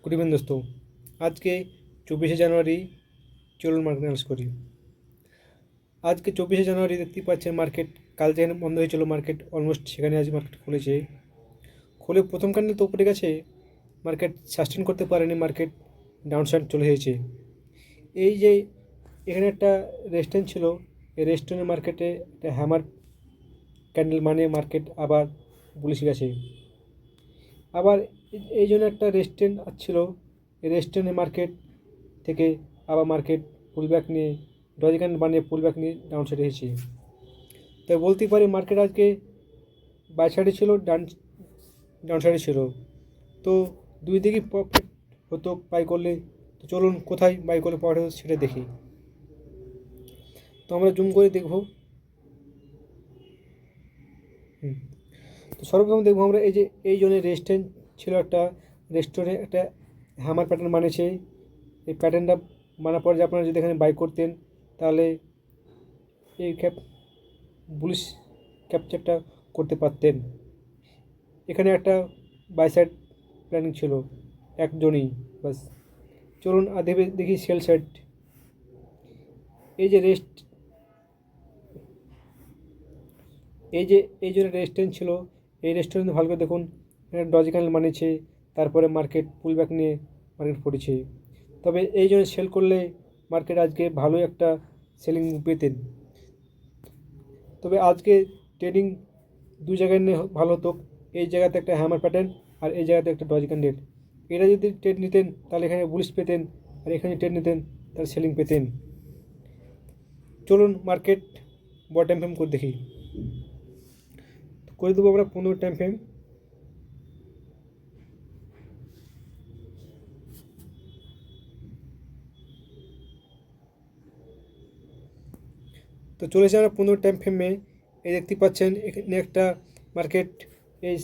Good evening दोस्तों। आज के 24 জানুয়ারি চলুন মার্কেট অ্যানালাইজ করি। আজকে 24 জানুয়ারি দেখতেই পাচ্ছেন মার্কেট কাল যেখানে বন্ধ হয়েছিল মার্কেট অলমোস্ট সেখানে আজ মার্কেট খুলেছে। খুলে প্রথম ক্যান্ডেল তো উপরে গেছে, মার্কেট সাস্টেন করতে পারেনি, মার্কেট ডাউন সাইড চলে এসেছে। এই যে এখানে একটা রেস্টেন্ট ছিল, এই রেস্টেন্টের মার্কেটে একটা হ্যামার ক্যান্ডেল মানে মার্কেট আবার বুলিশ গেছে। আবার এই জন্য একটা রেস্টেন্ট ছিল, এই রেস্টেন্টের মার্কেট থেকে আবার মার্কেট পুলব্যাক নিয়ে ডজি ক্যান্ডেল বানিয়ে পুলব্যাক নিয়ে ডাউন সাইডে এসেছে। তাই বলতেই পারি মার্কেট আজকে বাই সাইডে ছিল, ডাউন সাইডে ছিল। তো দুই দিকেই প্রফিট হতো বাই করলে। তো চলুন কোথায় বাই করলে প্রফিট হতো সেটা দেখি। তো আমরা জুম করে দেখব। তো সর্বপ্রথম দেখবো আমরা এই জন্য রেস্টেন্ট ছিল, একটা রেস্টোরে একটা হ্যামার প্যাটার্ন বানিয়েছে। এই প্যাটার্নটা মানার পর যে আপনারা যদি এখানে বাই করতেন তাহলে এই বুলিশ ক্যাপচারটা করতে পারতেন। এখানে একটা বাই সাইড প্ল্যানিং ছিল একজনই বাস। চলুন আর দেখি সেল সাইড। এই যে জন্য রেস্টেন্ট ছিল, এই রেস্টুরেন্ট ভালো করে দেখুন, এখানে ডজি ক্যান্ডেল বানিয়েছে, তারপরে মার্কেট পুলব্যাক নিয়ে মার্কেট পড়েছে। তবে এই জন্য সেল করলে মার্কেট আজকে ভালোই একটা সেলিং পেতেন। তবে আজকে ট্রেডিং দু জায়গায় নিয়ে ভালো হতো, এই জায়গাতে একটা হ্যামার প্যাটার্ন আর এই জায়গাতে একটা ডজি ক্যান্ডেল। এটা যদি ট্রেড নিতেন তাহলে এখানে বুলিশ পেতেন, আর এখানে ট্রেড নিতেন তাহলে সেলিং পেতেন। চলুন মার্কেট বড় টাইম ফ্রেম করে দেখি। করে দেবো আমরা 15 টাইম ফ্রেম। তো চলেছে আমরা 15 টাইম ফ্রেমে। এই দেখতে পাচ্ছেন এখানে একটা মার্কেট, এই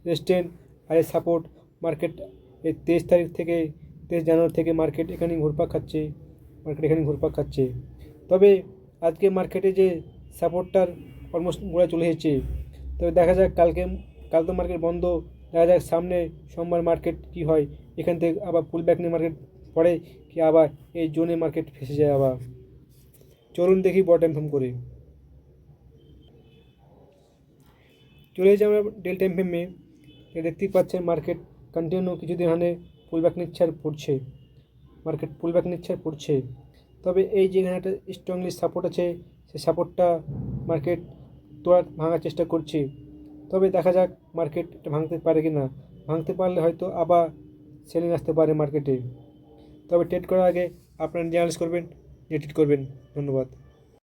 রেস্টেন্ট আর এই সাপোর্ট মার্কেট এই 23 তারিখ থেকে 23 জানুয়ারি থেকে মার্কেট এখানে ঘুরপাক খাচ্ছে, তবে আজকে মার্কেটে যে সাপোর্টটার অলমোস্ট গোড়ায় চলে এসেছে। তবে দেখা যাক কাল তো মার্কেট বন্ধ, দেখা যাক সামনে সোমবার মার্কেট কি হয়, এখান থেকে আবার পুল ব্যাক নিয়ে মার্কেট পড়ে কি আবার এই জোনে মার্কেট ফেসে যায় আবার। চলুন দেখি বড় টাইম ফ্রেম করে। চলে এসেছি আমরা ডেল টাইম ফ্রেমে। দেখতেই পাচ্ছেন মার্কেট কন্টিনিউ কিছুদিন এখানে পুলব্যাক নিচ্ছে আর পড়ছে। তবে এই যে এখানে একটা স্ট্রংলি সাপোর্ট আছে, সেই সাপোর্টটা মার্কেট ভাঙার চেষ্টা করছে। তবে দেখা যাক মার্কেট এটা ভাঙতে পারে কি না। ভাঙতে পারলে হয়তো আবার সেলিং আসতে পারে মার্কেটে। তবে ট্রেড করার আগে আপনারা অ্যানালাইজ করবেন, ট্রেড করবেন। ধন্যবাদ।